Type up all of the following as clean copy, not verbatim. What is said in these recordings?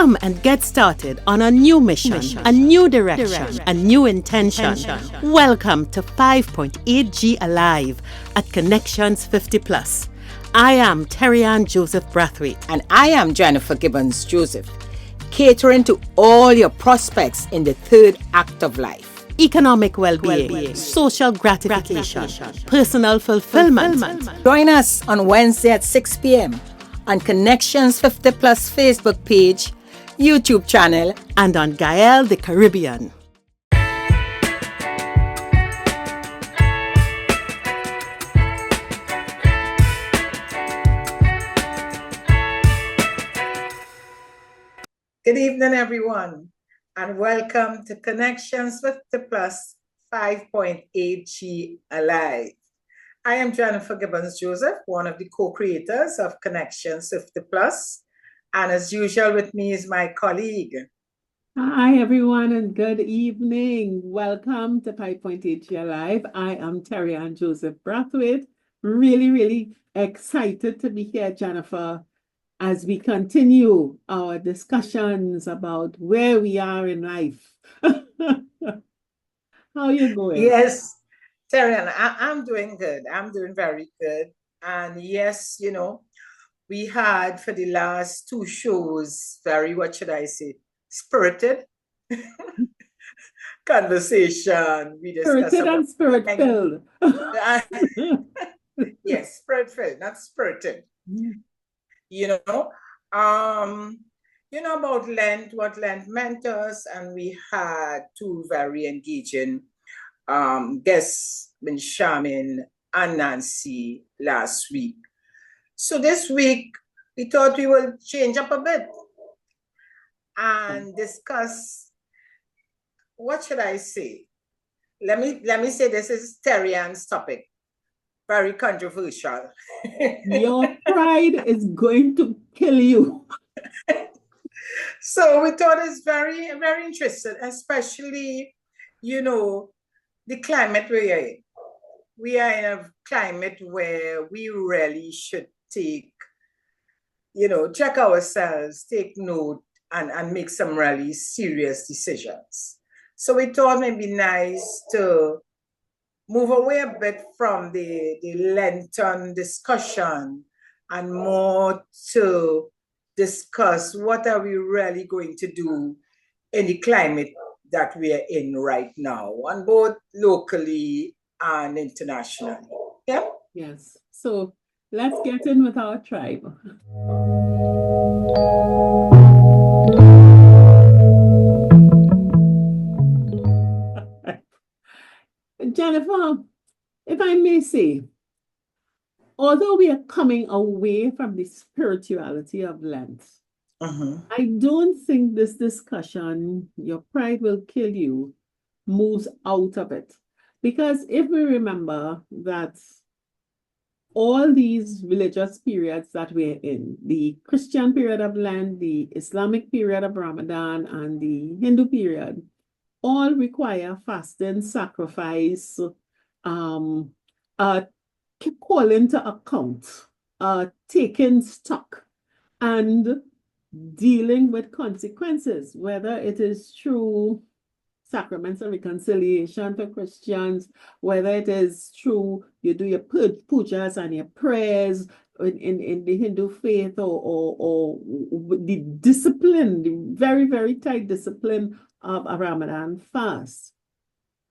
Come and get started on a new mission, a new direction, a new intention. Welcome to 5.8G Alive at Connections 50 Plus. I am Terry-Ann Joseph Brathwaite. And I am Jennifer Gibbons Joseph, catering to all your prospects in the third act of life. Economic well-being, social gratification, personal fulfillment. Join us on Wednesday at 6 p.m. on Connections 50 Plus Facebook page, YouTube channel, and on Gael the Caribbean. Good evening, everyone, and welcome to Connections 50 Plus 5.8G Alive. I am Jennifer Gibbons Joseph, one of the co-creators of Connections 50 Plus, and as usual with me is my colleague. Hi, everyone, and good evening. Welcome to 5.8G Alive. I am Terry-Ann Joseph Brathwaite. Really excited to be here, Jennifer, as we continue our discussions about where we are in life. How are you going? Yes, Terry-Ann, I'm doing good. I'm doing very good. And yes, you know, we had for the last two shows very, what should I say, spirited conversation. We discussed Spirited and spirit-filled. Yes, spirit-filled, not spirited. You know about Lent, what Lent meant to us, and we had two very engaging guests, Benjamin and Nancy, last week. So this week, we thought we will change up a bit and discuss, what should I say? Let me say this is Terry-Ann's topic. Very controversial. Your pride is going to kill you. So we thought it's very interesting, especially, the climate we are in. We are in a climate where we really should take, check ourselves, take note, and make some really serious decisions. So we thought it would be nice to move away a bit from the Lenten discussion and more to discuss what are we really going to do in the climate that we are in right now, and both locally and internationally. Yeah? Yes. So let's get in with our tribe. Jennifer, if I may say, although we are coming away from the spirituality of Lent, I don't think this discussion, your pride will kill you, moves out of it. Because if we remember that all these religious periods that we're in, the Christian period of Lent, the Islamic period of Ramadan, and the Hindu period, all require fasting, sacrifice, calling to account, taking stock, and dealing with consequences, whether it is through sacraments of reconciliation for Christians, whether it is through you do your pujas and your prayers in the Hindu faith, or the discipline, the very tight discipline of a Ramadan fast.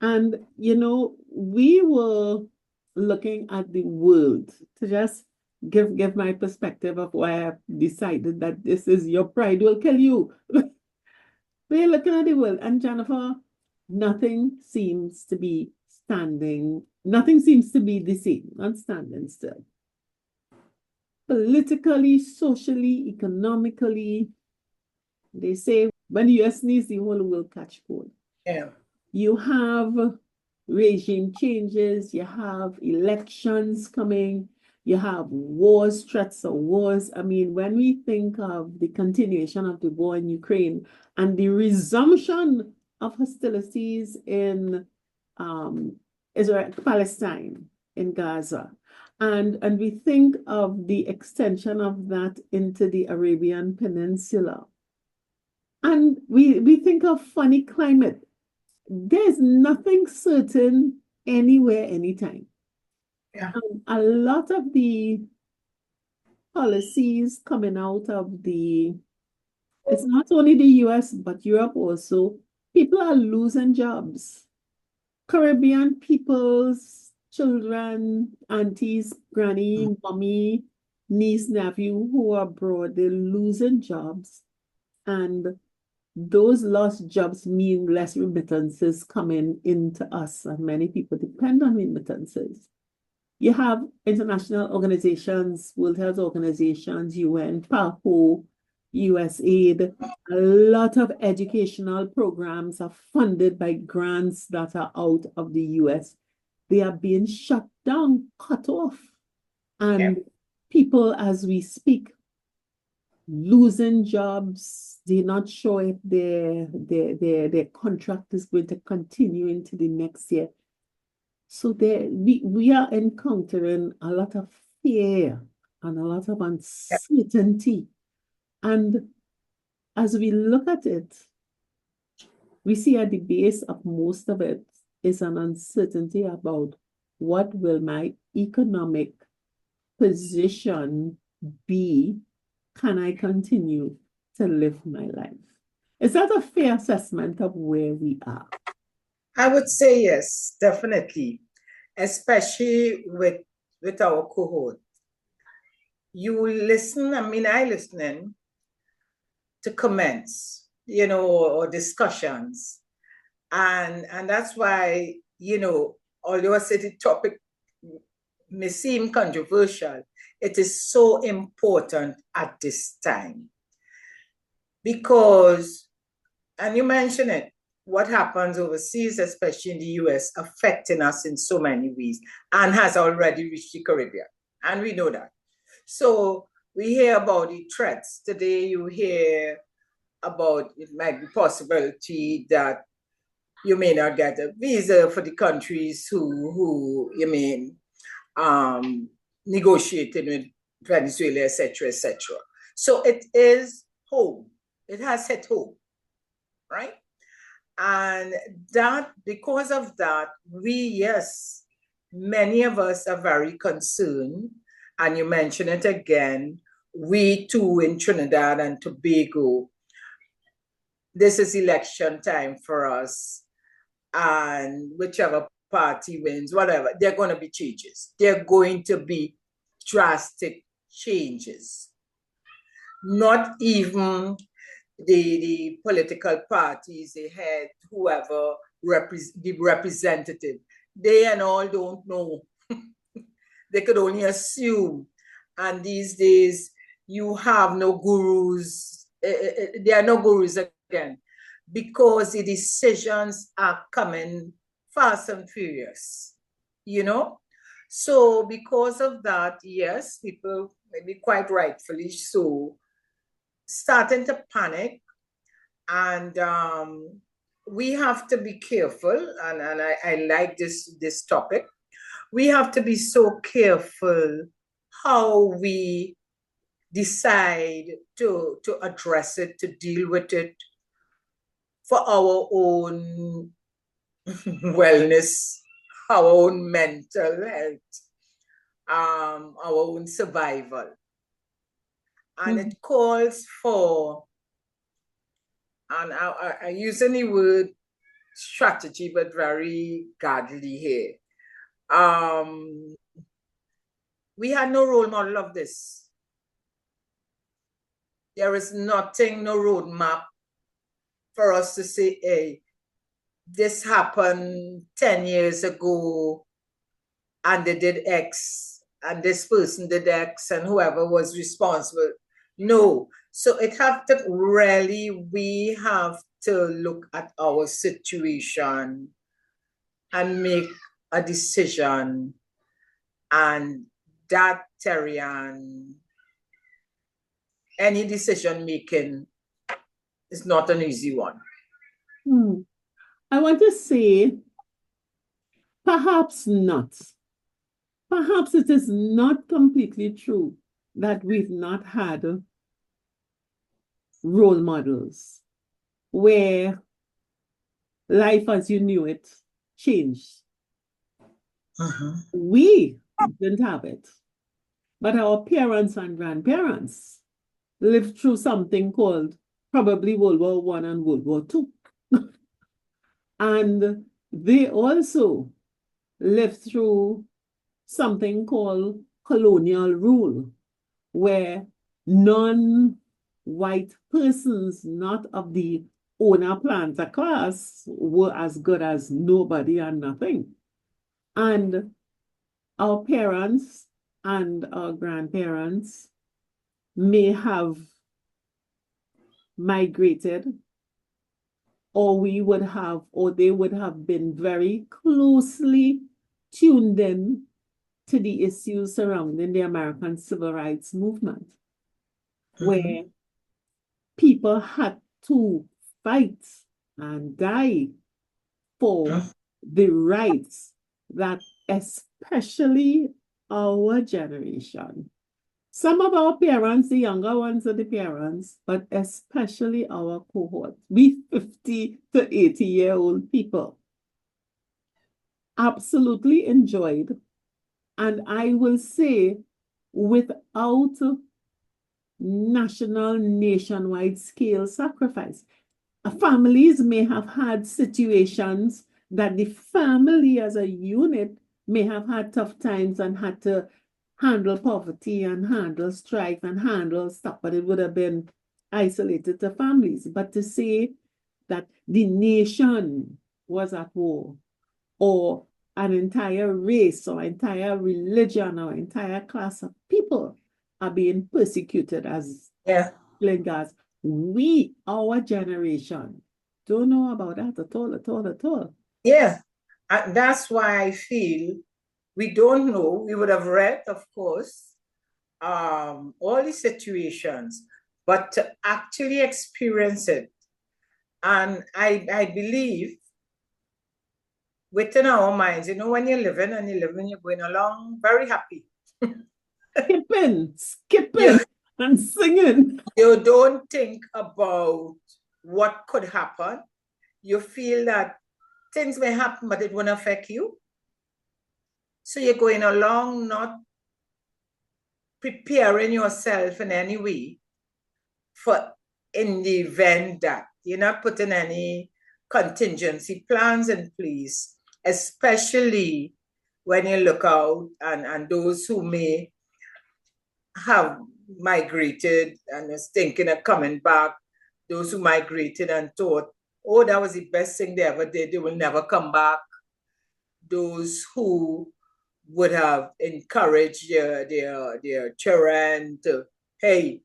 And, we were looking at the world to just give my perspective of why I decided that this is your pride will kill you. We're looking at the world, and Jennifer, nothing seems to be the same, not standing still. Politically, socially, economically, they say when you sneeze, the whole world catch cold. Yeah. You have regime changes, you have elections coming, you have wars, threats of wars. I mean, when we think of the continuation of the war in Ukraine and the resumption of hostilities in Israel, Palestine, in Gaza, and we think of the extension of that into the Arabian Peninsula, And we think of funny climate. There's nothing certain anywhere, anytime. Yeah. A lot of the policies coming out of it's not only the US, but Europe also, people are losing jobs. Caribbean people's children, aunties, granny, mommy, niece, nephew who are abroad, they're losing jobs. And those lost jobs mean less remittances coming into us, and many people depend on remittances. You have international organizations, World Health Organizations, UN, PAHO, USAID. A lot of educational programs are funded by grants that are out of the US. They are being shut down, cut off. And people, as we speak, losing jobs. They're not sure if their contract is going to continue into the next year. So we are encountering a lot of fear and a lot of uncertainty. And as we look at it, we see at the base of most of it is an uncertainty about what will my economic position be. Can I continue to live my life? Is that a fair assessment of where we are? I would say yes, definitely, especially with our cohort. You listen, I listening to comments, or discussions. And that's why, although I said the topic may seem controversial, it is so important at this time. Because, and you mentioned it, what happens overseas, especially in the US, affecting us in so many ways and has already reached the Caribbean. And we know that. So we hear about the threats. Today you hear about it might be possibility that you may not get a visa for the countries who negotiating with Venezuela, etc., etc. So it is home. It has hit home, right? And that, because of that, many of us are very concerned. And you mentioned it again, we too in Trinidad and Tobago, this is election time for us. And whichever party wins, whatever, there are going to be changes. There are going to be drastic changes. Not even the political parties, the head, whoever, the representative, they and all don't know. They could only assume. And these days, you have no gurus. There are no gurus again, because the decisions are coming fast and furious, So because of that, yes, people, maybe quite rightfully so, starting to panic. And we have to be careful, and I like this topic. We have to be so careful how we decide to address it, to deal with it for our own wellness, our own mental health, our own survival. And it calls for, and I'm using the word strategy, but very godly here. We had no role model of this. There is nothing, no roadmap for us to say, hey, this happened 10 years ago and they did X and this person did X and whoever was responsible. No. So we have to look at our situation and make a decision. And that, Terrian, any decision making is not an easy one. I want to say, perhaps not. Perhaps it is not completely true that we've not had role models. where life as you knew it changed. We didn't have it, but our parents and grandparents lived through something called probably World War I and World War II. And they also lived through something called colonial rule, where non-white persons, not of the owner planter class, were as good as nobody and nothing. And our parents and our grandparents may have migrated, or they would have been very closely tuned in to the issues surrounding the American Civil Rights Movement, where people had to fight and die for the rights that especially our generation, some of our parents, the younger ones are the parents, but especially our cohort, we 50 to 80-year-old people, absolutely enjoyed. And I will say, without national, nationwide scale sacrifice. Families may have had situations that the family as a unit may have had tough times and had to handle poverty and handle strife and handle stuff, but it would have been isolated to families. But to say that the nation was at war, or an entire race or entire religion or entire class of people are being persecuted as Lingers, we, our generation, don't know about that at all. Yeah, that's why I feel we don't know. We would have read, of course, all the situations, but to actually experience it. And I believe within our minds, you know, when you're living, you're going along very happy. Skipping, and singing. You don't think about what could happen. You feel that things may happen, but it won't affect you. So you're going along, not preparing yourself in any way for in the event that you're not putting any contingency plans in place, especially when you look out and those who may have migrated and is thinking of coming back, those who migrated and thought, oh, that was the best thing they ever did, they will never come back. Those who would have encouraged their children to, hey,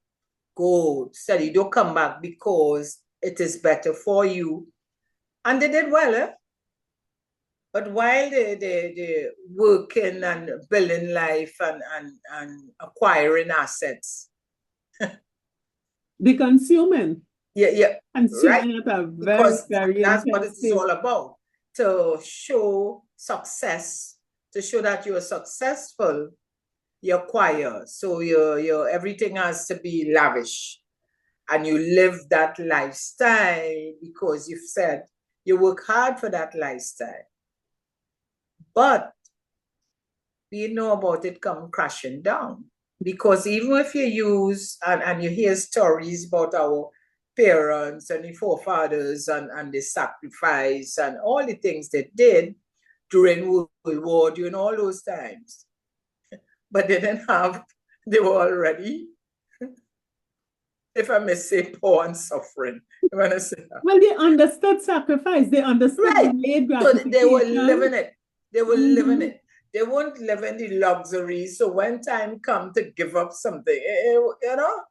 go study, don't come back because it is better for you. And they did well, eh? But while they working and building life and acquiring assets. The consuming. Yeah. Consuming right? At a very that's what it's all about. To show success, to show that you're successful, you acquire. So your everything has to be lavish. And you live that lifestyle because you've said you work hard for that lifestyle. But we know about it come crashing down. Because even if you use and you hear stories about our parents and the forefathers and the sacrifice and all the things they did during World War, during all those times. But they they were already, if I may say, poor and suffering. When I say that. Well, they understood sacrifice. They understood so they were living it. They were living it. They weren't living the luxury. So when time come to give up something, you know,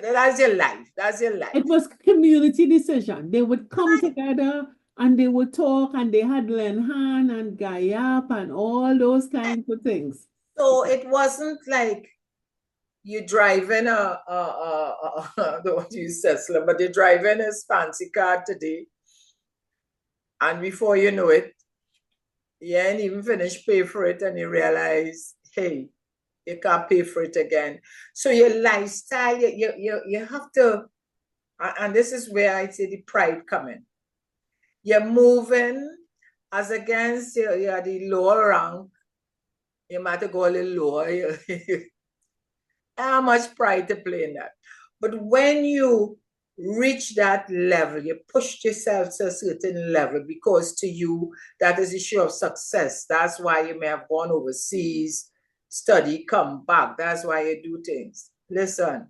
that's your life. That's your life. It was community decision. They would come together and they would talk and they had Lenhan and Gayap and all those kinds of things. So it wasn't like you driving don't use Tesla, but you're driving a fancy car today. And before you know it, you ain't even finished pay for it and you realize, hey, you can't pay for it again. So your lifestyle, you have to And this is where I say the pride coming. You're moving as against you're the lower rank. You might go a little lower. How much pride to play in that? But when you reach that level, you pushed yourself to a certain level because to you, that is a show of success. That's why you may have gone overseas, study, come back. That's why you do things. Listen,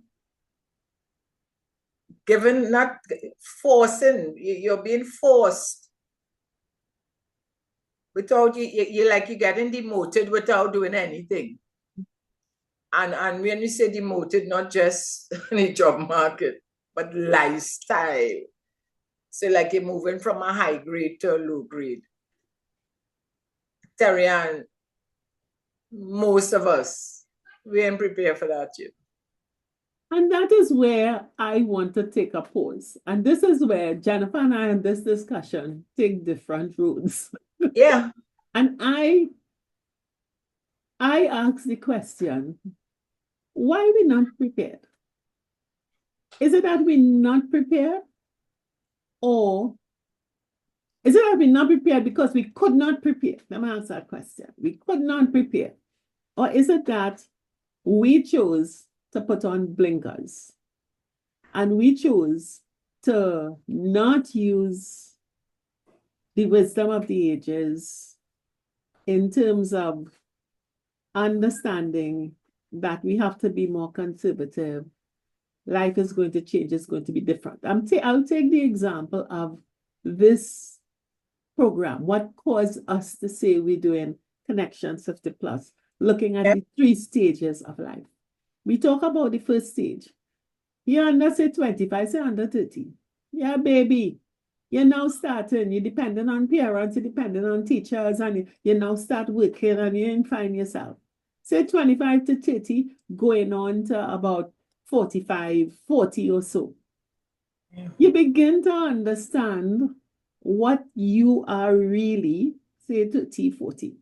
given, not forcing, you're being forced without you like you're getting demoted without doing anything. And when we say demoted, not just in the job market, but lifestyle. So like you're moving from a high grade to a low grade. Terry-Ann, most of us, we ain't prepared for that yet. And that is where I want to take a pause. And this is where Jennifer and I in this discussion take different roads. Yeah. And I ask the question, why are we not prepared? Is it that we're not prepared? Or is it that we're not prepared because we could not prepare? Let me answer that question. We could not prepare. Or is it that we chose to put on blinkers and we chose to not use the wisdom of the ages in terms of understanding that we have to be more conservative? Life is going to change, it's going to be different. I'll take the example of this program. What caused us to say we're doing Connections 50 Plus, looking at the 3 stages of life. We talk about the first stage. You're under, say, 25, say under 30. Yeah, baby. You're now starting, you're dependent on parents, you're dependent on teachers, and you now start working and you find yourself. Say 25 to 30, going on to about 45, 40 or so. Yeah. You begin to understand what you are really, say 30, 40,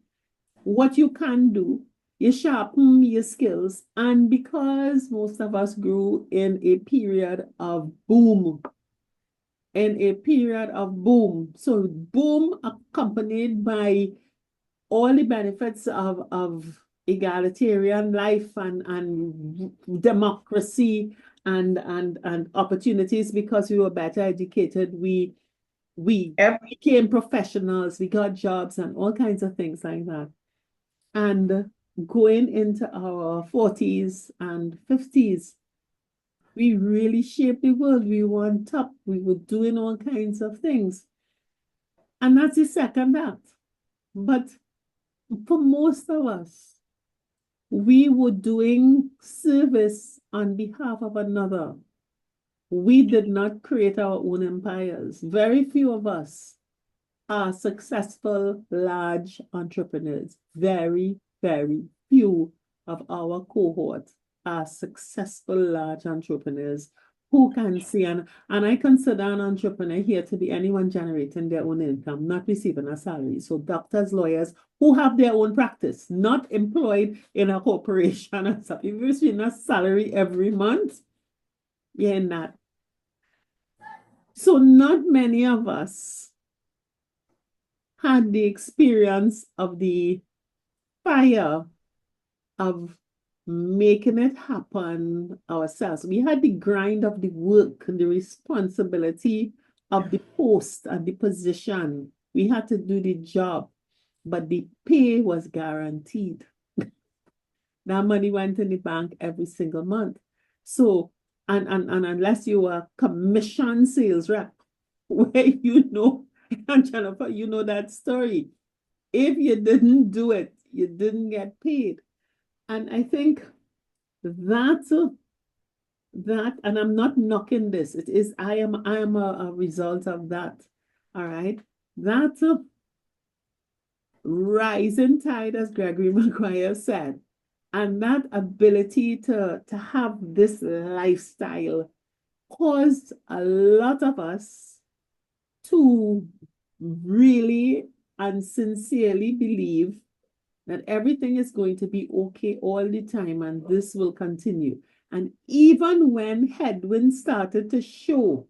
what you can do. You sharpen your skills. And because most of us grew in a period of boom, so boom accompanied by all the benefits of egalitarian life and democracy and opportunities, because we were better educated, we became professionals, we got jobs and all kinds of things like that. And going into our 40s and 50s, we really shaped the world. We were on top. We were doing all kinds of things. And that's the second act. But for most of us, we were doing service on behalf of another. We did not create our own empires. Very few of us are successful, large entrepreneurs. Very, very few of our cohort are successful, large entrepreneurs who can see, and I consider an entrepreneur here to be anyone generating their own income, not receiving a salary. So doctors, lawyers who have their own practice, not employed in a corporation and stuff. If you're receiving a salary every month, you're in that. So not many of us had the experience of the fire of making it happen ourselves. We had the grind of the work and the responsibility of the post and the position. We had to do the job, but the pay was guaranteed. That money went in the bank every single month. So, and unless you were a commission sales rep, where and Jennifer, you know that story. If you didn't do it, you didn't get paid. And I think that, and I'm not knocking this, it is, I am a result of that. All right. That rising tide, as Gregory Maguire said, and that ability to have this lifestyle caused a lot of us to really and sincerely believe that everything is going to be okay all the time and this will continue. And even when headwinds started to show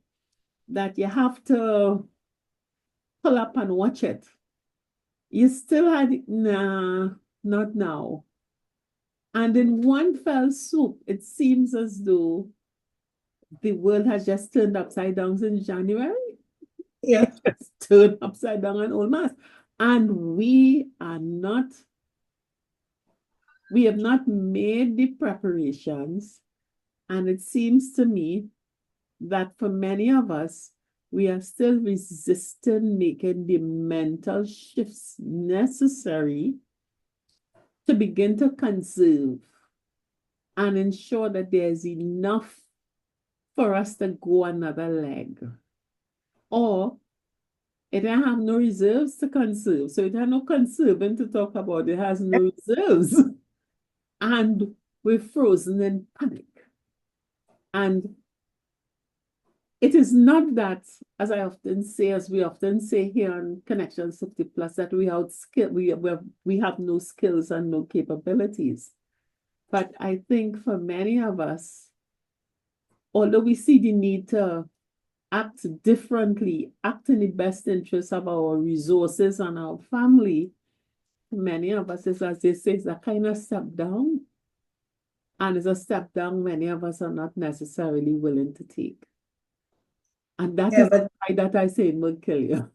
that you have to pull up and watch it, you still had, nah, not now. And in one fell swoop, it seems as though the world has just turned upside down since January. Yeah. Just turned upside down and all mass. And we have not made the preparations. And it seems to me that for many of us, we are still resisting making the mental shifts necessary to begin to conserve and ensure that there's enough for us to go another leg. Or it don't have no reserves to conserve. So it has no conserving to talk about. It has no reserves. And we're frozen in panic. And it is not that, as we often say here on Connections 50 Plus, that we have no skills and no capabilities. But I think for many of us, although we see the need to act differently, act in the best interest of our resources and our family, many of us, is, as they say, it's a kind of step down. And it's a step down many of us are not necessarily willing to take. And that is why that I say it will kill you.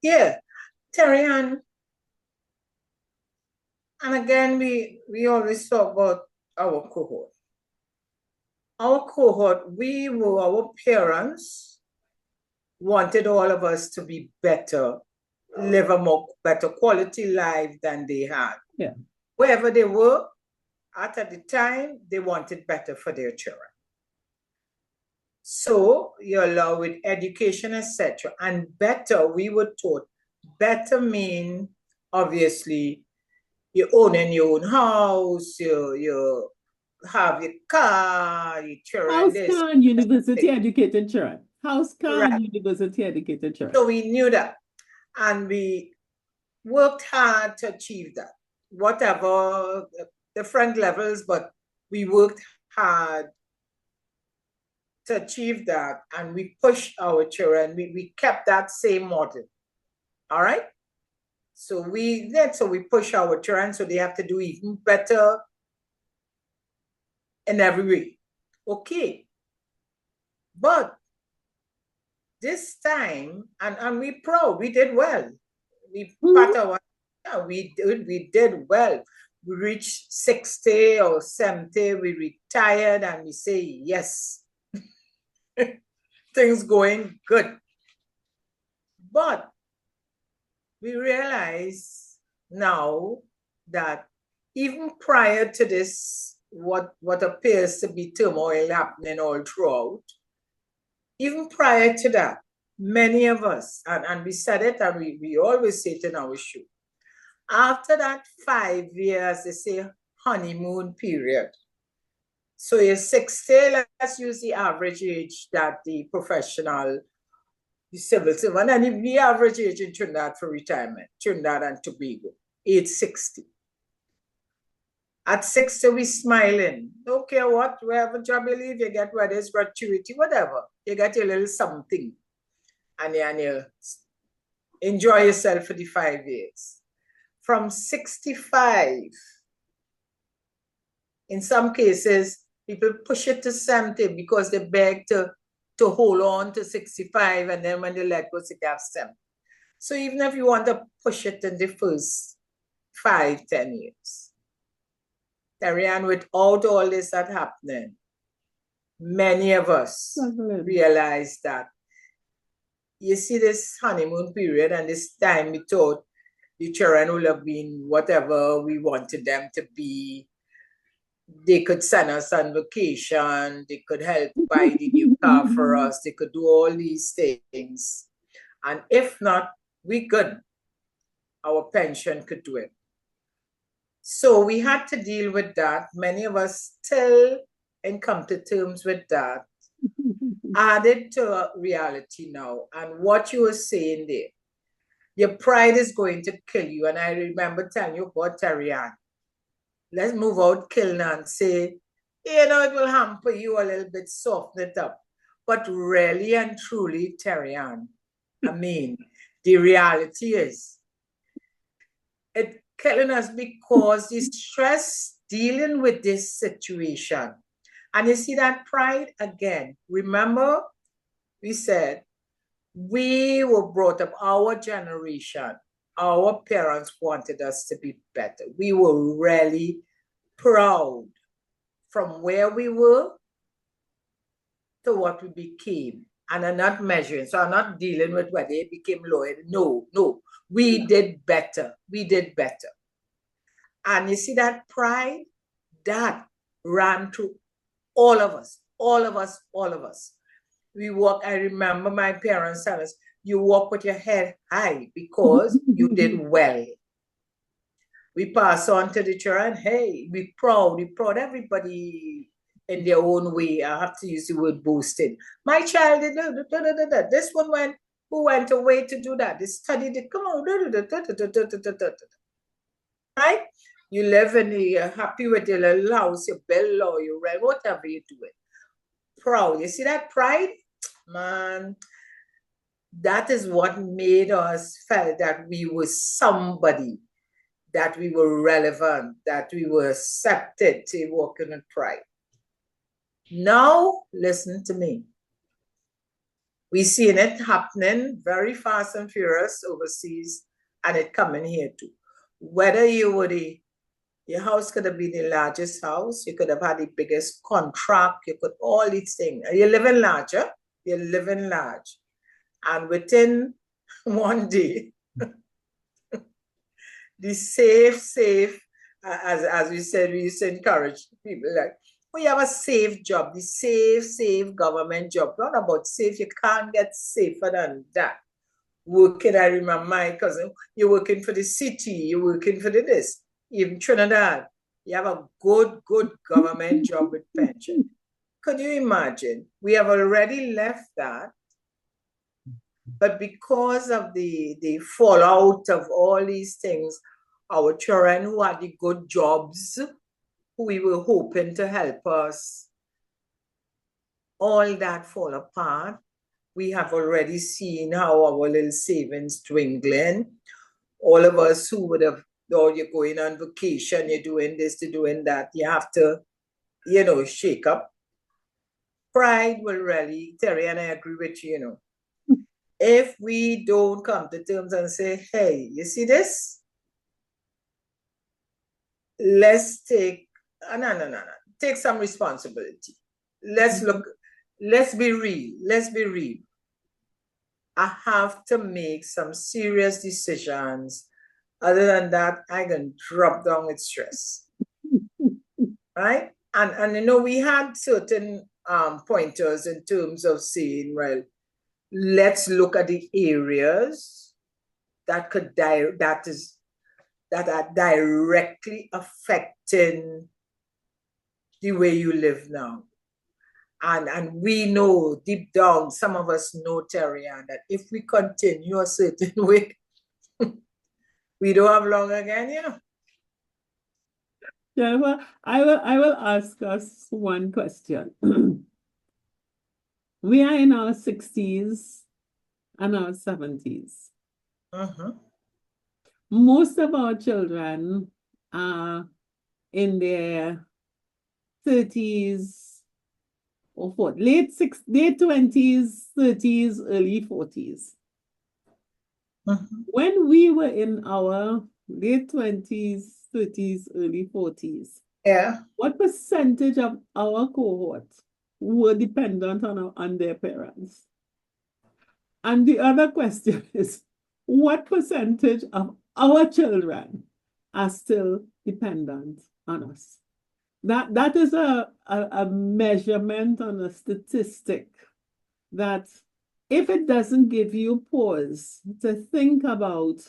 Yeah, Terry Ann. And again, we always talk about our cohort. Our cohort, our parents wanted all of us to be better, live a better quality life than they had. Yeah. Wherever they were at the time, they wanted better for their children. So you allow with education, etc. And better, we were taught, better mean, obviously, you owning your own house, you have your car, your children. House, car, and university educated children. House, car, and university educated children. So we knew that. And we worked hard to achieve that. Whatever, different levels, but we worked hard to achieve that. And we pushed our children. We kept that same model. All right? So we push our children so they have to do even better in every way. Okay. But this time, and we proud, we did well. We did well. We reached 60 or 70, we retired, and we say, yes, things going good. But we realize now that even prior to this, what appears to be turmoil happening all throughout, even prior to that, many of us, and we said it, and we always say it in our show, after that 5 years, they say honeymoon period. So you're 60, let's use the average age that the professional, the civil servant, and the average age in Trinidad for retirement, Trinidad and Tobago, age 60. At 60, we smiling. Don't care what, wherever job you leave, you get whether it's gratuity, whatever. You get a little something. And you enjoy yourself for the 5 years. From 65, in some cases, people push it to 70 because they beg to hold on to 65, and then when they let go, they have 70. So even if you want to push it in the first 5, 10 years, Terry-Ann, without all this that happening, many of us realized that, you see, this honeymoon period and this time we thought the children would have been whatever we wanted them to be. They could send us on vacation. They could help buy the new car for us. They could do all these things. And if not, we couldn't. Our pension could do it. So we had to deal with that. Many of us still and come to terms with that. Added to reality now. And what you were saying there, your pride is going to kill you. And I remember telling you about Terry-Ann. Let's move out, Kilna, and say, it will hamper you a little bit, soften it up. But really and truly, Terry-Ann, I mean, the reality is, it's killing us because the stress dealing with this situation. And you see that pride again. Remember, we said we were brought up, our generation, our parents wanted us to be better. We were really proud from where we were to what we became. And I'm not measuring, so I'm not dealing with whether they became loyal. No, we did better. We did better. And you see that pride, that ran through all of us, all of us, all of us. We walk, I remember my parents telling us, you walk with your head high because you did well. We pass on to the children, hey, we proud, everybody in their own way. I have to use the word boasted. My child did this one who went away to do that. They studied it, come on, right? You live and you're happy with your little house, your bill or your rent, whatever you do it. Proud. You see that pride? Man, that is what made us feel that we were somebody, that we were relevant, that we were accepted to walk in pride. Now, listen to me. We're seeing it happening very fast and furious overseas, and it coming here too. Whether you were your house could have been the largest house, you could have had the biggest contract, you could all these things. You're living larger, you're living large. And within one day, the safe, as we said, we used to encourage people like, oh, you have a safe job, the safe government job. Not about safe, you can't get safer than that. Working, I remember my cousin, you're working for the city, you're working for this. Even Trinidad, you have a good government job with pension. Could you imagine? We have already left that. But because of the fallout of all these things, our children who had the good jobs, who we were hoping to help us, all that fall apart. We have already seen how our little savings dwindling. All of us who would have, oh, you're going on vacation, you're doing this, you're doing that, you have to, shake up. Pride will really, Terry, and I agree with you, if we don't come to terms and say, hey, you see this? Let's take, no. Take some responsibility. Let's be real. I have to make some serious decisions. Other than that, I can drop down with stress. Right? And we had certain pointers in terms of saying, well, let's look at the areas that are directly affecting the way you live now. And we know deep down, some of us know, Terry-Ann, that if we continue a certain way, we don't have long again, Jennifer, I will ask us one question. We are in our 60s and our 70s. Most of our children are in their 30s or 40s, late 20s, 30s, early 40s. When we were in our late 20s, 30s, early 40s, what percentage of our cohort were dependent on their parents? And the other question is, what percentage of our children are still dependent on us? That is a measurement and a statistic that if it doesn't give you pause to think about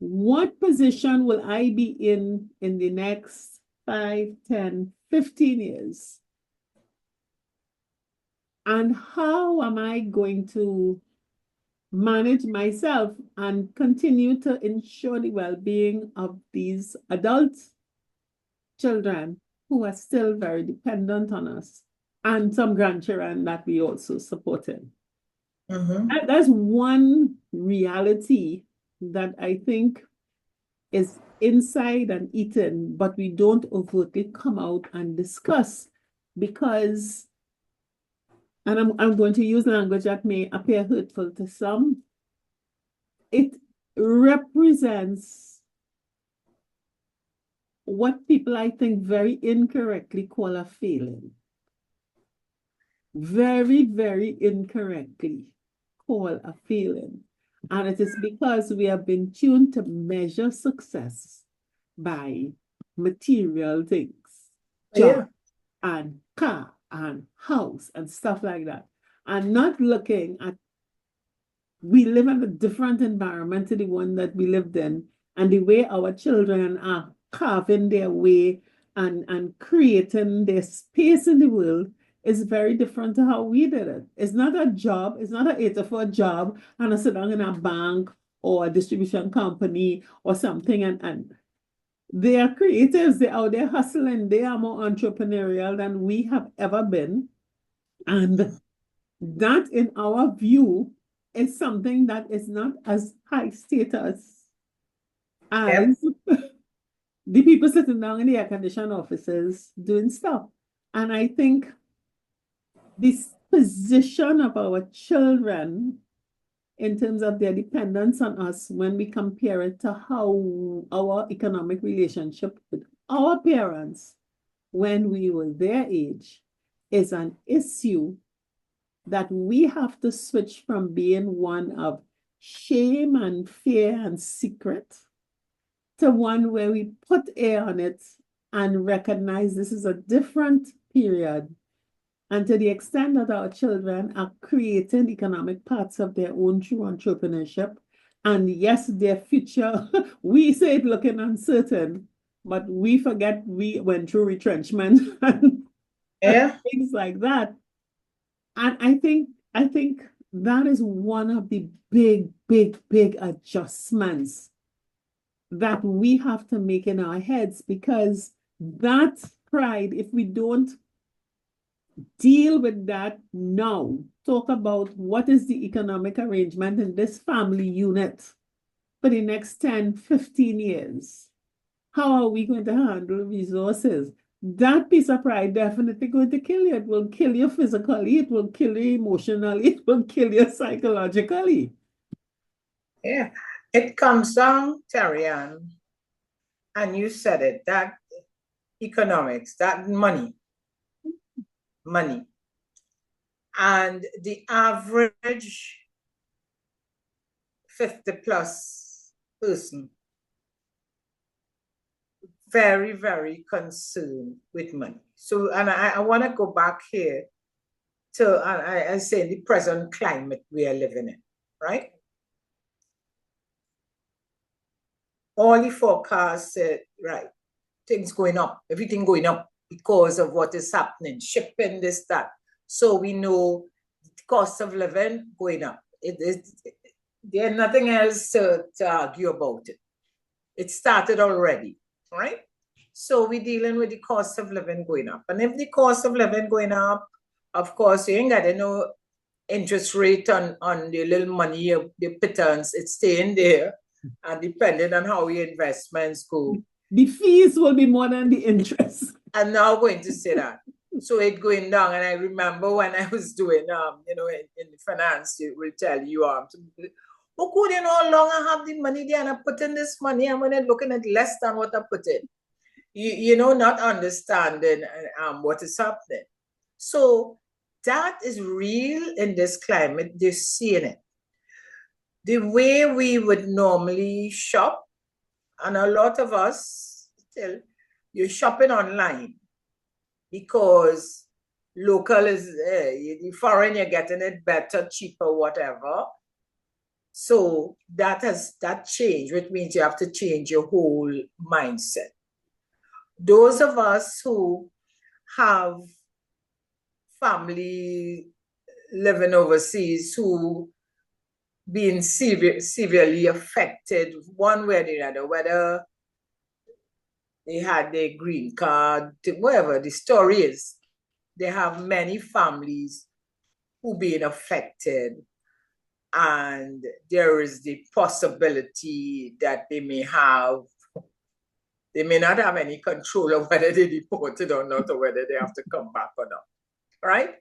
what position will I be in the next 5, 10, 15 years? And how am I going to manage myself and continue to ensure the well-being of these adult children who are still very dependent on us, and some grandchildren that we also supported. That's one reality that I think is inside and eaten, but we don't overtly come out and discuss because, and I'm going to use language that may appear hurtful to some, it represents what people, I think, very incorrectly call a failing. Very, very incorrectly call a failing. And it is because we have been tuned to measure success by material things, job and car and house and stuff like that, and not looking at, we live in a different environment to the one that we lived in, and the way our children are carving their way and creating their space in the world is very different to how we did it. It's not a job, it's not an 8 to 4 job, and I sit down in a bank or a distribution company or something, and they are creatives, they're out there hustling, they are more entrepreneurial than we have ever been. And that, in our view, is something that is not as high status as the people sitting down in the air-conditioned offices doing stuff. And I think this position of our children in terms of their dependence on us, when we compare it to how our economic relationship with our parents when we were their age, is an issue that we have to switch from being one of shame and fear and secret to one where we put air on it and recognize this is a different period. And to the extent that our children are creating economic paths of their own through entrepreneurship, and yes, their future, we say it looking uncertain, but we forget we went through retrenchment and things like that. And I think that is one of the big adjustments that we have to make in our heads, because that pride, if we don't deal with that now, talk about what is the economic arrangement in this family unit for the next 10, 15 years, how are we going to handle resources? That piece of pride definitely going to kill you. It will kill you physically, it will kill you emotionally, it will kill you psychologically. Yeah, it comes down, Terry-Ann, and you said it, that economics, that money, and the average 50+ person, very, very concerned with money. So, and I want to go back here to, I say, the present climate we are living in, right? All the forecasts said, right, things going up, everything going up because of what is happening, shipping, this, that. So we know the cost of living going up. There's nothing else to argue about it. It started already, right? So we're dealing with the cost of living going up. And if the cost of living going up, of course, you ain't got no interest rate on the little money, your pittance, it's staying there. And depending on how your investments go, the fees will be more than the interest. I'm now going to say that. So it's going down. And I remember when I was doing, in finance, it will tell you, oh, good, how long I have the money there and I put in this money, and when I'm looking at less than what I put in, not understanding what is happening. So that is real in this climate. They're seeing it. The way we would normally shop, and a lot of us still, you're shopping online because local is the foreign, you're getting it better, cheaper, whatever. So that changed, which means you have to change your whole mindset. Those of us who have family living overseas who being severely affected one way or the other, whether they had their green card, whatever the story is. They have many families who being affected, and there is the possibility that they may not have any control of whether they deported or not, or whether they have to come back or not, right?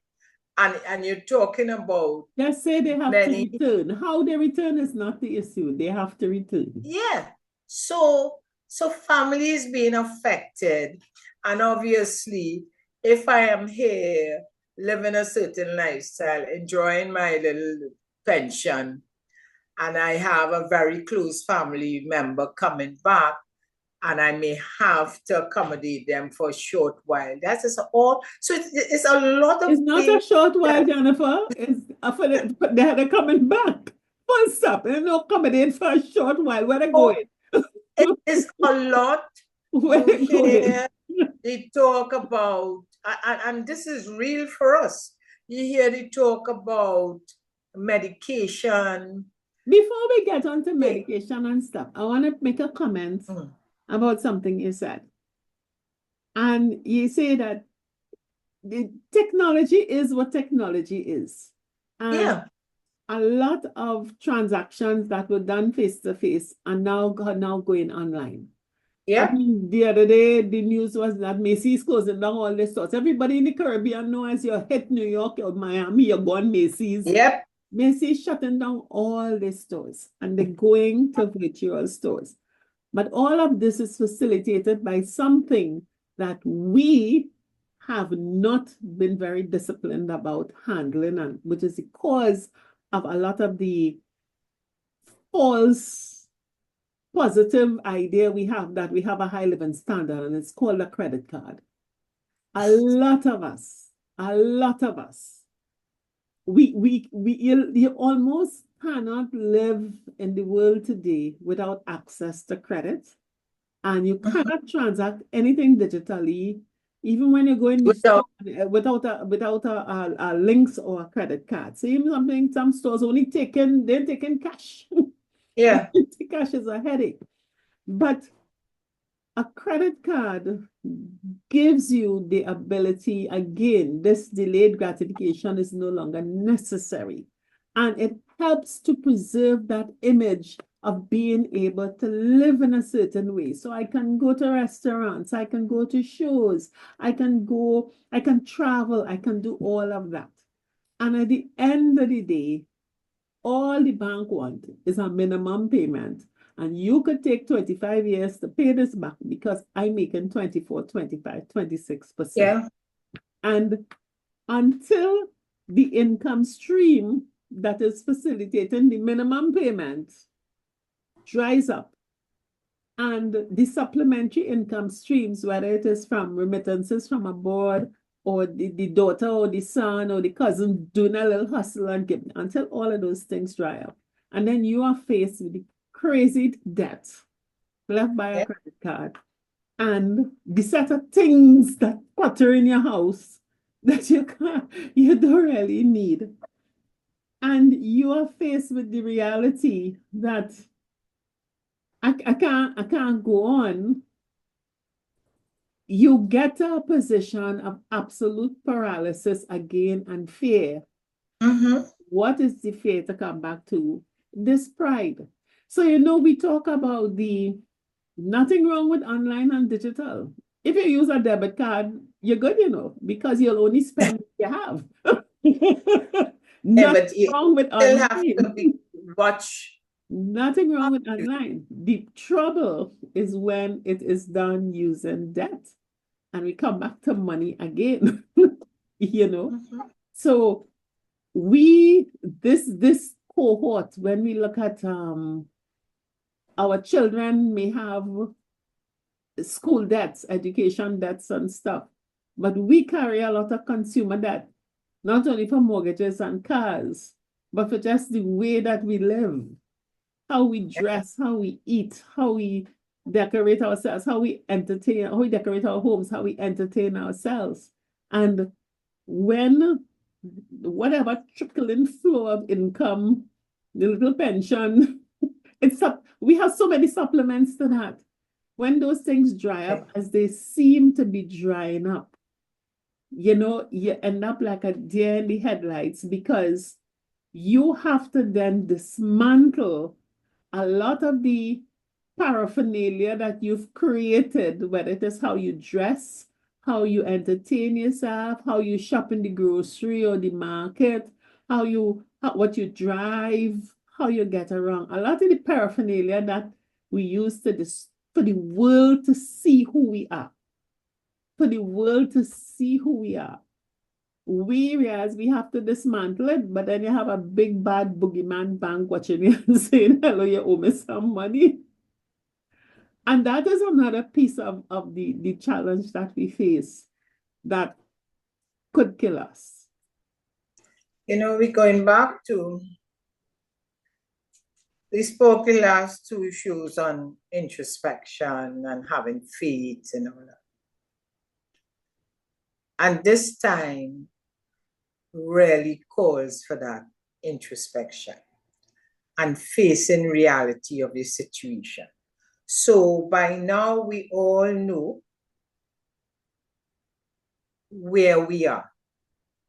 And you're talking about Just say they have to return. How they return is not the issue. They have to return. Yeah. So families being affected, and obviously, if I am here living a certain lifestyle, enjoying my little pension, and I have a very close family member coming back, and I may have to accommodate them for a short while. That is all. So it's a lot of. It's not a short while, Jennifer. It's they're coming back. Full stop. They're not accommodating for a short while. Where they going? It is a lot. Where they going? They talk about, and this is real for us. You hear they talk about medication. Before we get onto medication and stuff, I want to make a comment about something you said. And you say that the technology is what technology is. And a lot of transactions that were done face to face are now going online. Yeah. I mean, the other day, the news was that Macy's closing down all the stores. Everybody in the Caribbean knows as you hit New York or Miami, you're going Macy's. Yep. Macy's shutting down all the stores and they're going to virtual stores. But all of this is facilitated by something that we have not been very disciplined about handling, and which is the cause of a lot of the false positive idea we have that we have a high living standard, and it's called a credit card. A lot of us, you almost cannot live in the world today without access to credit, and you cannot transact anything digitally, even when you're going without a links or a credit card. So even some stores they're taking cash. Yeah. Cash is a headache. But a credit card gives you the ability, again, this delayed gratification is no longer necessary. And it helps to preserve that image of being able to live in a certain way. So I can go to restaurants, I can go to shows, I can travel, I can do all of that. And at the end of the day, all the bank wants is a minimum payment. And you could take 25 years to pay this back because I'm making 24, 25, 26%. Yeah. And until the income stream that is facilitating the minimum payment dries up, and the supplementary income streams, whether it is from remittances from abroad or the daughter or the son or the cousin doing a little hustle and giving, until all of those things dry up. And then you are faced with the crazy debt left by a credit card and the set of things that clutter in your house that you don't really need. And you are faced with the reality that I can't go on. You get to a position of absolute paralysis again and fear. What is the fear to come back to? This pride. So, we talk about nothing wrong with online and digital. If you use a debit card, you're good, because you'll only spend what you have. Nothing wrong with online. Nothing wrong with online. The trouble is when it is done using debt. And we come back to money again, So this cohort, when we look at our children may have school debts, education debts and stuff, but we carry a lot of consumer debt, not only for mortgages and cars, but for just the way that we live, how we dress, how we eat, how we decorate ourselves, how we entertain, how we decorate our homes, how we entertain ourselves. And when whatever trickling flow of income, the little pension, we have so many supplements to that. when those things dry up, as they seem to be drying up, you end up like a deer in the headlights, because you have to then dismantle a lot of the paraphernalia that you've created, whether it is how you dress, how you entertain yourself, how you shop in the grocery or the market, what you drive, how you get around. A lot of the paraphernalia that we use for the world to see who we are. For the world to see who we are. We realize we have to dismantle it, but then you have a big bad boogeyman bank watching you and saying, hello, you owe me some money. And that is another piece of the challenge that we face that could kill us. We're going back to, we spoke the last two shows on introspection and having faith and all that. And this time really calls for that introspection and facing reality of the situation. So by now we all know where we are,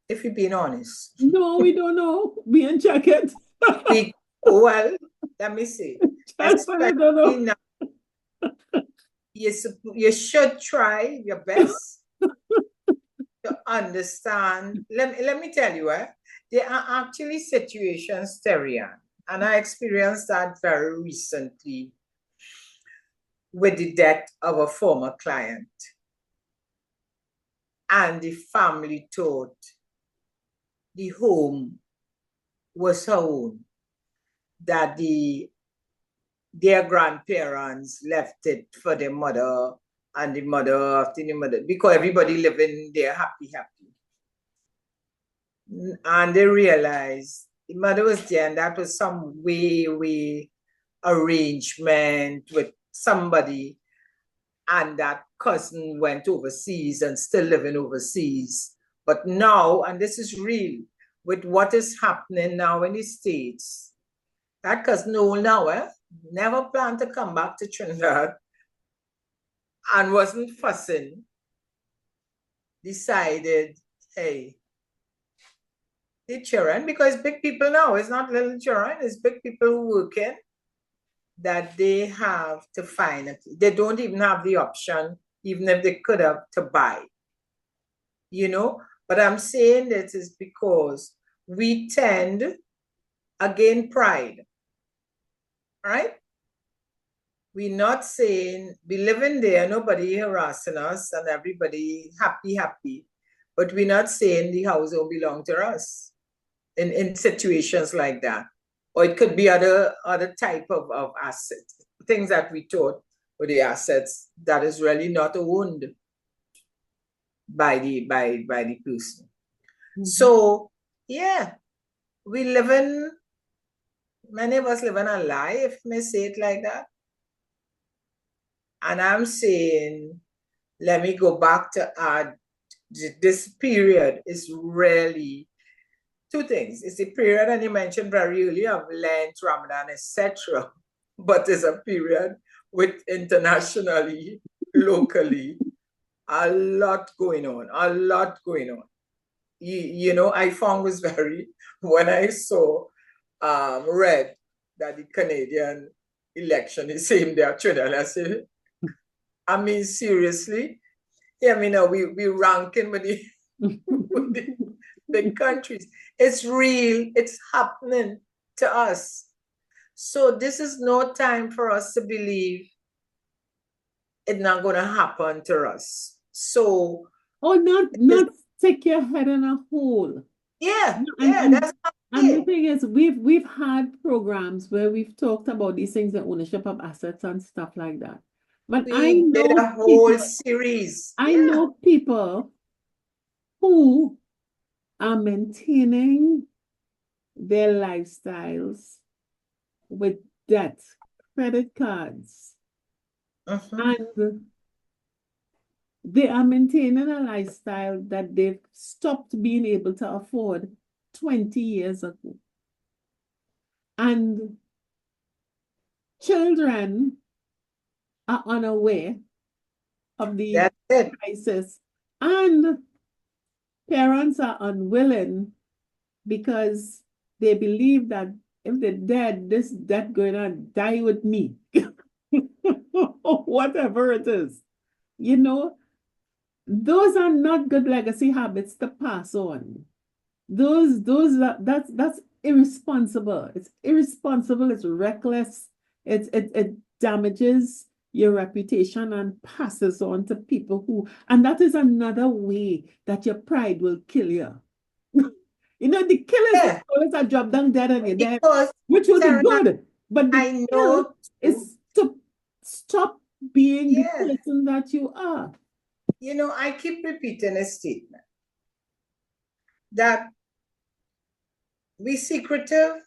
if we're being honest. No, we don't know. We ain't check it. Well, let me see. Especially now, you should try your best to understand. Let me tell you, there are actually situations, Terian, and I experienced that very recently with the death of a former client. And the family thought the home was her own, that their grandparents left it for their mother, and the mother after the mother, because everybody living there happy. And they realized the mother was there, and that was some way arrangement with somebody, and that cousin went overseas and still living overseas. But now, and this is real, with what is happening now in the States, that cousin now, never planned to come back to Trinidad and wasn't fussing, decided, hey, the children, because big people now, it's not little children, it's big people who working, that they have to find it. They don't even have the option, even if they could have, to buy. But I'm saying this is because we tend, again, pride, right? We're not saying, we living there, nobody harassing us and everybody happy. But we're not saying the house don't belong to us in situations like that. Or it could be other type of assets, things that we thought were the assets that is really not owned by the person. Mm-hmm. So yeah, many of us living a lie, if I may say it like that. And I'm saying, let me go back to add, this period is really two things. It's a period, and you mentioned very early, of Lent, Ramadan, etc. But it's a period with internationally, locally, a lot going on. I found was when I saw, read that the Canadian election is same day at Trinidad, I said, I mean, seriously? Yeah, we're ranking with the big countries. It's real, it's happening to us. So this is no time for us to believe it's not going to happen to us. So, not stick your head in a hole. Yeah, that's and the thing is, we've had programs where we've talked about these things, the ownership of assets and stuff like that. But we did a whole series. I know people who are maintaining their lifestyles with debt, credit cards, and they are maintaining a lifestyle that they've stopped being able to afford 20 years ago. And children are unaware of the That's it. crisis, and parents are unwilling because they believe that if they're dead, this death going to die with me. Whatever it is. You know, those are not good legacy habits to pass on. That's irresponsible. It's irresponsible, it's reckless, it damages your reputation and passes on to people who, and that is another way that your pride will kill you. You know, the killers Yeah. always are drop down dead and you're dead, Because which will be Sarah, good. But the I kill know is to stop being the Yeah. person that you are. You know, I keep repeating a statement that we secretive,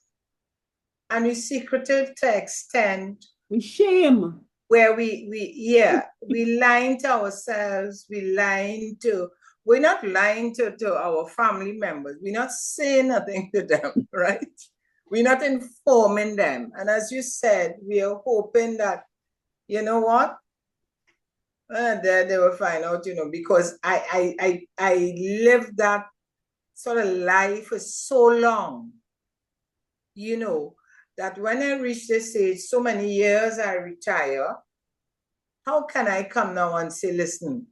and we secretive to extent We shame. where we lying to ourselves, we're not lying to our family members. We're not saying nothing to them, right? We're not informing them. And as you said, we are hoping that, you know what? They will find out, you know, because I lived that sort of life for so long, you know, that when I reach this age, so many years I retire, how can I come now and say, listen,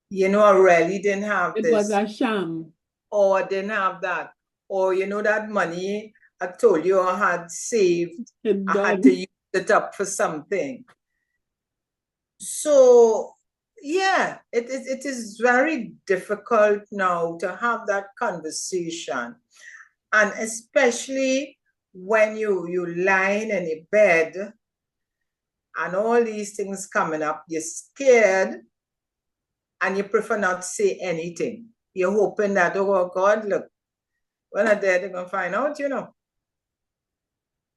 you know, I really didn't have It this. was a sham. Or I didn't have that. Or, you know, that money I told you I had saved, I had to use it up for something. So, yeah, it is very difficult now to have that conversation. And especially when you lying in a bed and all these things coming up, you're scared and you prefer not to say anything. You're hoping that, oh God, look, when I'm dead, they're going to find out, you know.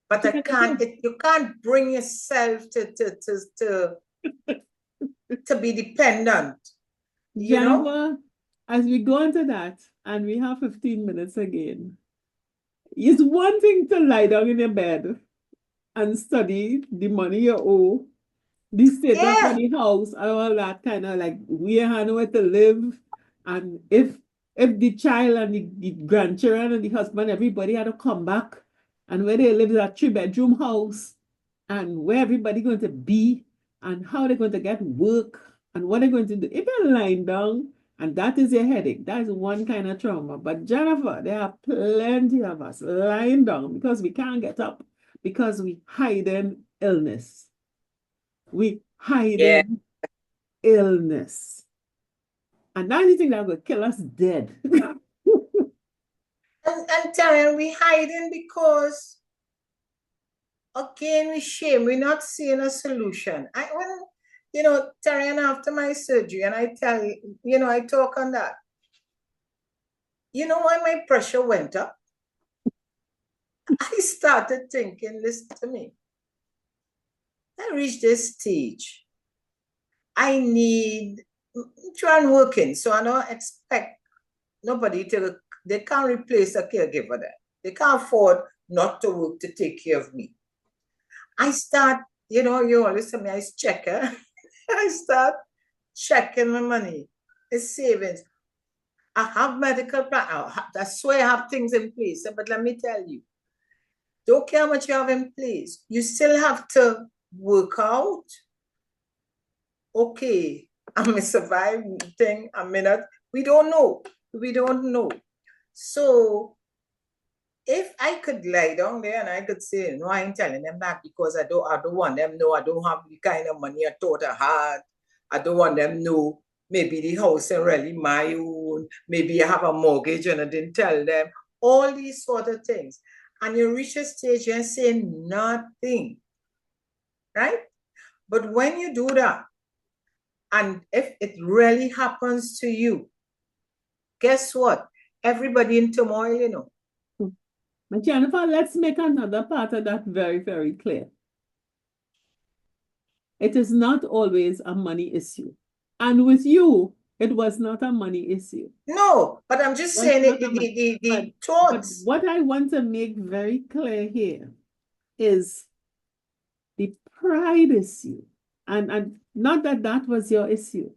But you can't bring yourself to be dependent. You Jennifer, know? as we go into that, and we have 15 minutes again, it's one thing to lie down in your bed and study the money you owe, the status of the house, and all that kind of like where and where to live, and if the child and the grandchildren and the husband, everybody had to come back, and where they live is a 3-bedroom house, and where everybody going to be, and how they're going to get work, and what they're going to do. If you're lying down, and that is your headache, that is one kind of trauma. But Jennifer, there are plenty of us lying down because we can't get up, because we hide in illness. We hide in illness. And that's the thing that will kill us dead. And Taryn, we hiding because, again, we shame. We're not seeing a solution. You know, Taryn, after my surgery, and I tell you, you know, I talk on that. You know why my pressure went up? I started thinking, listen to me. I reached this stage. I need to try and working. So I don't expect nobody they can't replace a caregiver there. They can't afford not to work to take care of me. I start, you know, you always tell me I checker. I start checking my money, the savings. I have medical plan. That's why I have things in place. But let me tell you, don't care how much you have in place. You still have to work out. Okay, I'm a surviving thing. I mean, we don't know. We don't know. So if I could lie down there and I could say, no, I ain't telling them that because I don't want them know I don't have the kind of money I thought I had. I don't want them know maybe the house ain't really my own. Maybe I have a mortgage and I didn't tell them. All these sort of things. And you reach a stage and say nothing, right? But when you do that, and if it really happens to you, guess what? Everybody in turmoil, you know. But Jennifer, let's make another part of that very, very clear. It is not always a money issue. And with you, it was not a money issue. No, but I'm just saying the thoughts. But what I want to make very clear here is the pride issue And not that that was your issue,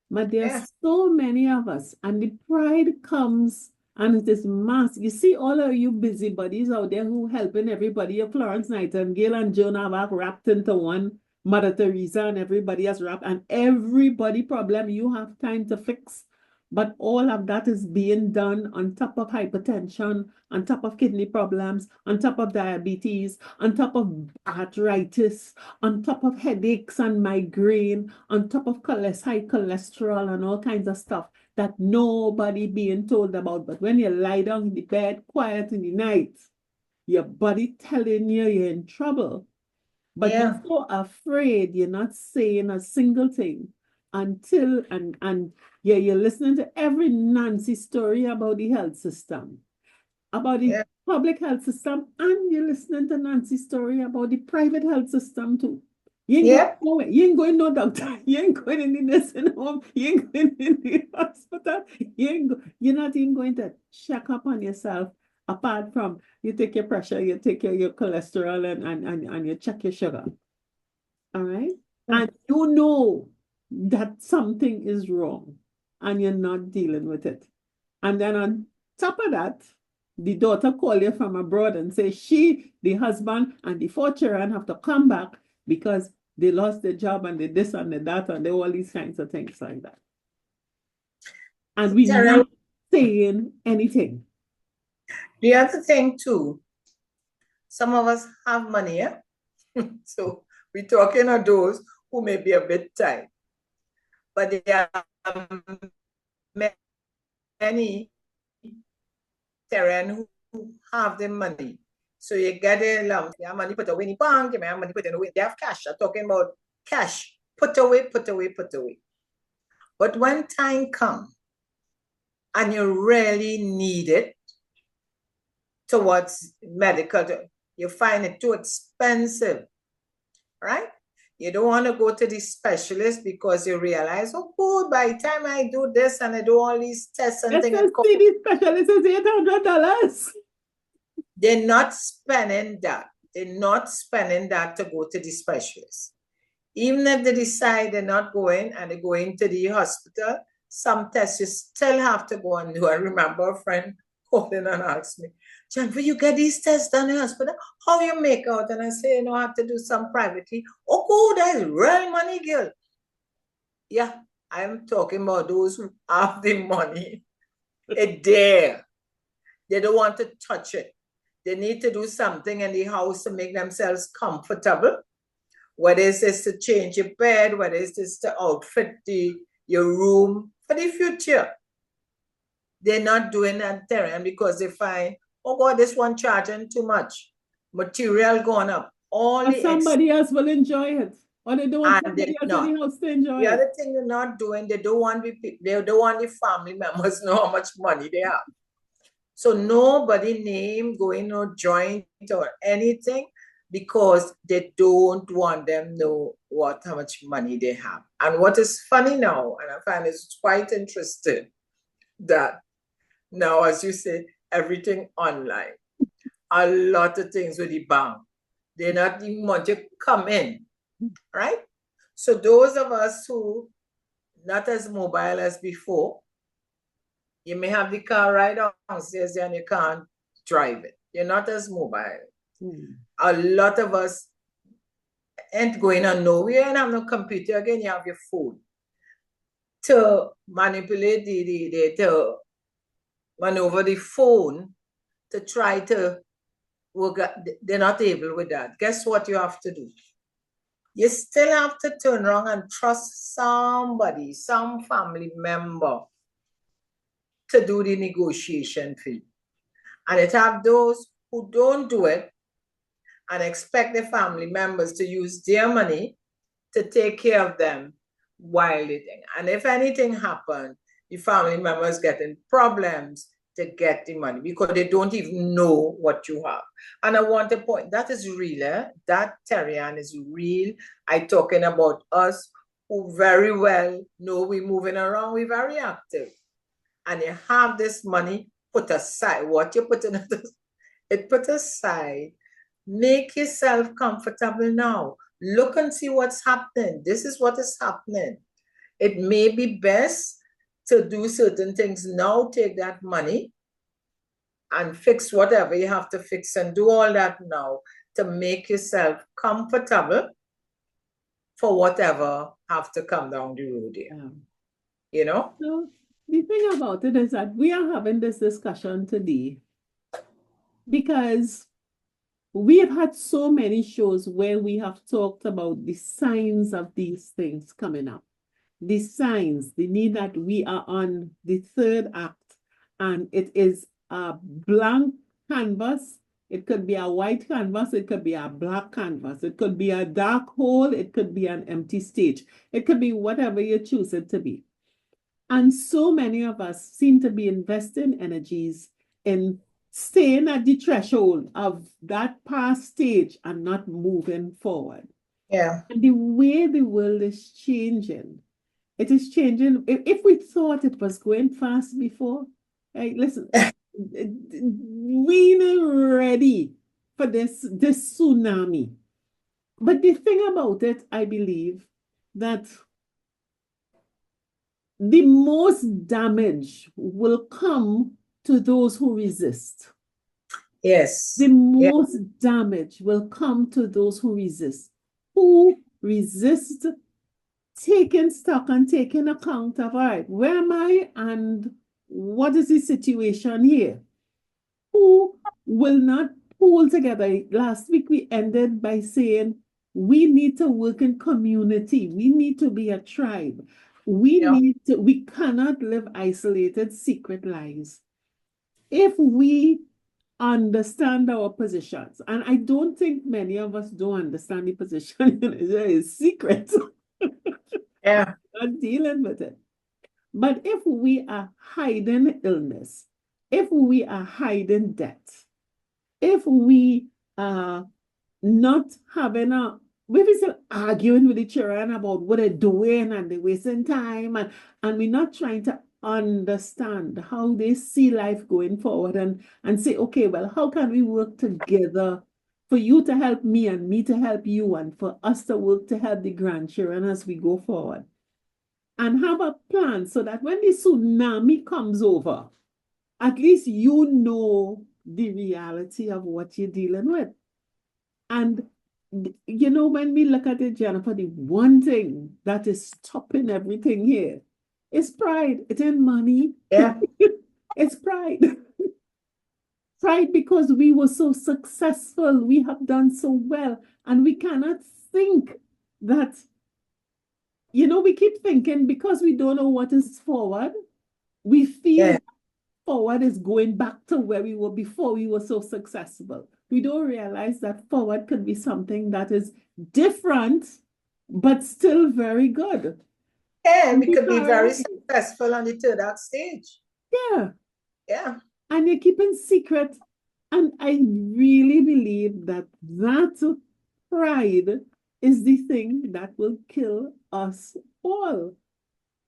but there's Yeah. so many of us, and the pride comes, and it is mass. You see all of you busybodies out there who helping everybody, your Florence Nightingale and Joan of Arc wrapped into one, Mother Teresa and everybody else wrapped, and everybody problem you have time to fix. But all of that is being done on top of hypertension, on top of kidney problems, on top of diabetes, on top of arthritis, on top of headaches and migraine, on top of high cholesterol and all kinds of stuff that nobody being told about. But when you lie down in the bed quiet in the night, your body telling you you're in trouble. But Yeah. you're so afraid you're not saying a single thing until and you're listening to every Nancy story about the health system, about the Yeah. public health system, and you're listening to Nancy's story about the private health system too. You ain't Yeah. going nowhere. You ain't going no doctor. You ain't going in the nursing home. You ain't going in the hospital. You're not even going to check up on yourself. Apart from you take your pressure, you take your cholesterol, and you check your sugar. All right. And you know that something is wrong and you're not dealing with it. And then on top of that, the daughter call you from abroad and say she, the husband, and the 4 children have to come back because they lost their job and they this and they that and they all these kinds of things like that. And we're Terry, not saying anything. the other thing too, some of us have money, yeah? So we're talking of those who may be a bit tight. But there are many Terran who have the money. So you get the lump, you have money put away in the bank, you have money put away. They have cash. I'm talking about cash. Put away, put away, put away. But when time comes and you really need it towards medical, you find it too expensive, right? You don't want to go to the specialist because you realize, oh, good, by the time I do this and I do all these tests and things, the specialist is $800. they're not spending that. They're not spending that to go to the specialist. Even if they decide they're not going and they're going to the hospital, some tests you still have to go and do. I remember a friend called in and asked me, John, will you get these tests done in the hospital? How you make out? And I say, you know, I have to do some privately. Oh, good, that's real money, girl. Yeah, I'm talking about those who have the money. It's there. They don't want to touch it. They need to do something in the house to make themselves comfortable. Whether it's just to change your bed, whether it's just to outfit your room for the future. They're not doing that terrain because they find, oh God, this one charging too much. Material going up. Or somebody else will enjoy it. Or they don't want somebody else in the house to enjoy it. The other thing they're not doing, they don't want the family members to know how much money they have. So nobody name going or joint or anything because they don't want them to know how much money they have. And what is funny now, and I find it's quite interesting, that now, as you say, everything online. A lot of things with the bank. They not even want to come in, right? So those of us who not as mobile as before, you may have the car right downstairs and you can't drive it. You're not as mobile. A lot of us ain't going on nowhere and have no computer. Again, you have your phone. To manipulate to maneuver the phone to try to work, they're not able with that. Guess what you have to do? You still have to turn around and trust somebody, some family member to do the negotiation for you. And it have those who don't do it and expect the family members to use their money to take care of them while they think. And if anything happens, the family members getting problems to get the money because they don't even know what you have. And I want to point, that is real, that Terrian is real. I'm talking about us who very well know we're moving around, we're very active. And you have this money put aside. What you put in it put aside. Make yourself comfortable now. look and see what's happening. This is what is happening. It may be best to do certain things now, take that money and fix whatever you have to fix and do all that now to make yourself comfortable for whatever have to come down the road here. Yeah. You know? So the thing about it is that we are having this discussion today because we have had so many shows where we have talked about the signs of these things coming up. The signs, the need that we are on the third act, and it is a blank canvas. It could be a white canvas, it could be a black canvas, it could be a dark hole, it could be an empty stage. It could be whatever you choose it to be. And so many of us seem to be investing energies in staying at the threshold of that past stage and not moving forward. Yeah. And the way the world is changing, it is changing. If we thought it was going fast before, hey, listen, we are ready for this tsunami. But the thing about it, I believe that the most damage will come to those who resist. Yes. The most damage will come to those who resist taking stock and taking account of, all right, where am I and what is the situation here? Who will not pull together? Last week we ended by saying we need to work in community. We need to be a tribe. We cannot live isolated, secret lives. If we understand our positions, and I don't think many of us don't understand the position, there is secret. Yeah. Not dealing with it. But if we are hiding illness, if we are hiding debt, if we are not having we're still arguing with each other about what they're doing and they're wasting time, and we're not trying to understand how they see life going forward and say, okay, well, how can we work together for you to help me and me to help you and for us to work to help the grandchildren as we go forward? And have a plan so that when the tsunami comes over, at least you know the reality of what you're dealing with. And, you know, when we look at it, Jennifer, the one thing that is stopping everything here is pride. It ain't money. Yeah. It's pride. Pride because we were so successful. We have done so well. And we cannot think that, you know, we keep thinking because we don't know what is forward, we feel forward is going back to where we were before we were so successful. We don't realize that forward could be something that is different, but still very good. Yeah, we could be very successful on the third act stage. Yeah. Yeah. And you keep in secret. And I really believe that that pride is the thing that will kill us all.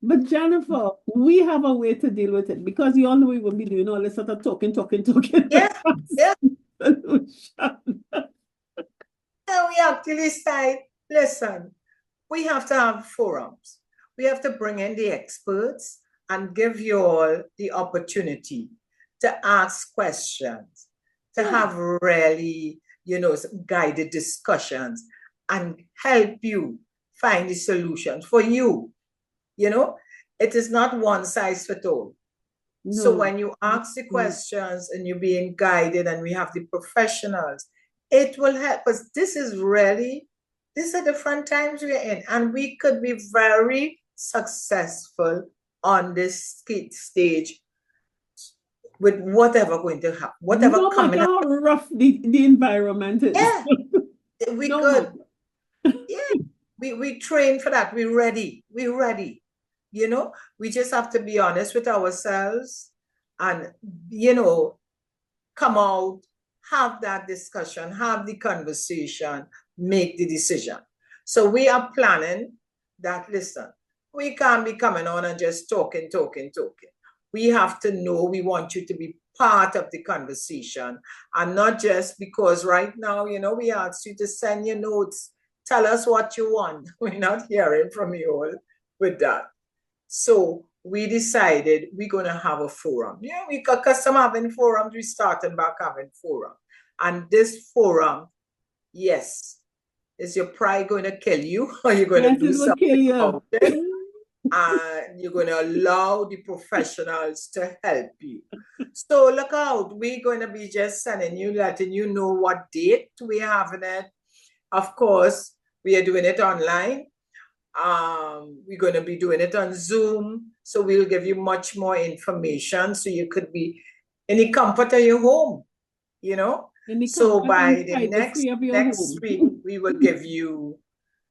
But Jennifer, we have a way to deal with it because you all know we will be doing all this sort of talking. Yeah. Yeah. Solution. And we actually say, listen, we have to have forums. We have to bring in the experts and give you all the opportunity to ask questions, to have really, you know, guided discussions and help you find the solutions for you. You know, it is not one size fits all. No. So when you ask the questions and you're being guided and we have the professionals, it will help us. These are different times we're in, and we could be very successful on this stage with whatever going to happen, whatever coming up. No matter how rough the environment is. Yeah, we could. Yeah, we train for that. We're ready. You know, we just have to be honest with ourselves and, you know, come out, have that discussion, have the conversation, make the decision. So we are planning that, listen, we can't be coming on and just talking. We have to know we want you to be part of the conversation and not just because right now, you know, we asked you to send your notes tell us what you want. We're not hearing from you all with that. So we decided we're going to have a forum. Yeah, we got custom having forums. We started back having forum. And this forum, yes, is your pride going to kill you, or you're going to do something about it? And you're going to allow the professionals to help you. So look out. We're going to be just sending you, letting you know what date we're having it. Of course, we are doing it online. We're going to be doing it on Zoom. So we'll give you much more information so you could be in the comfort of your home, you know. So by the next week, we will give you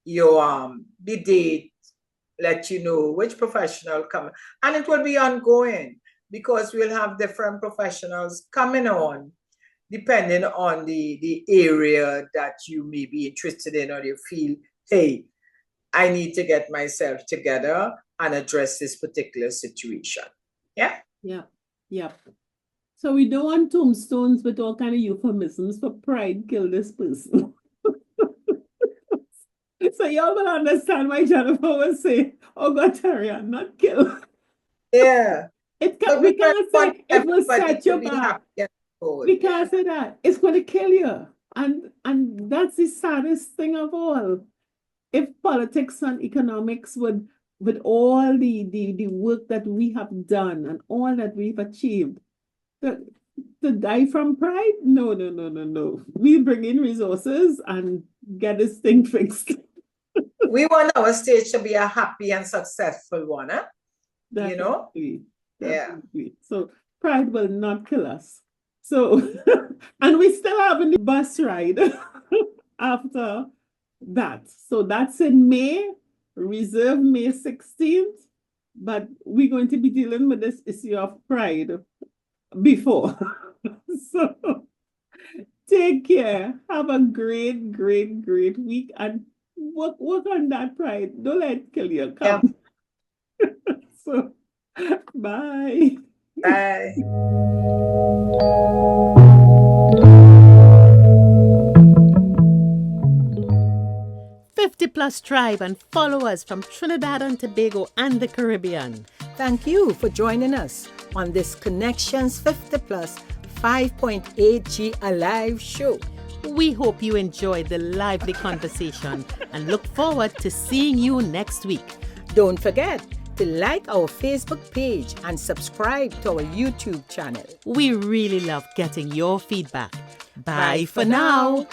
your the date, let you know which professional come, and it will be ongoing because we'll have different professionals coming on depending on the area that you may be interested in, or you feel, hey, I need to get myself together and address this particular situation. Yeah? Yeah. So we don't want tombstones with all kind of euphemisms for pride kill this person. So y'all will understand why Jennifer was saying, oh God, Terry, I'm not kill. Yeah. We can't say it will set you back. We can't say that. It's going to kill you. And that's the saddest thing of all. If politics and economics would, with all the work that we have done and all that we've achieved, to die from pride? No. We bring in resources and get this thing fixed. We want our stage to be a happy and successful one, huh? Definitely. Yeah. So pride will not kill us. So, and we still have a bus ride after that. So that's in May, reserve May 16th. But we're going to be dealing with this issue of pride before. So take care. Have a great week and work on that pride. Don't let it kill you. Come. Yeah. So bye. Bye. Plus Tribe and follow us from Trinidad and Tobago and the Caribbean. Thank you for joining us on this Connections 50 Plus 5.8G Alive show. We hope you enjoyed the lively conversation and look forward to seeing you next week. Don't forget to like our Facebook page and subscribe to our YouTube channel. We really love getting your feedback. Bye for now.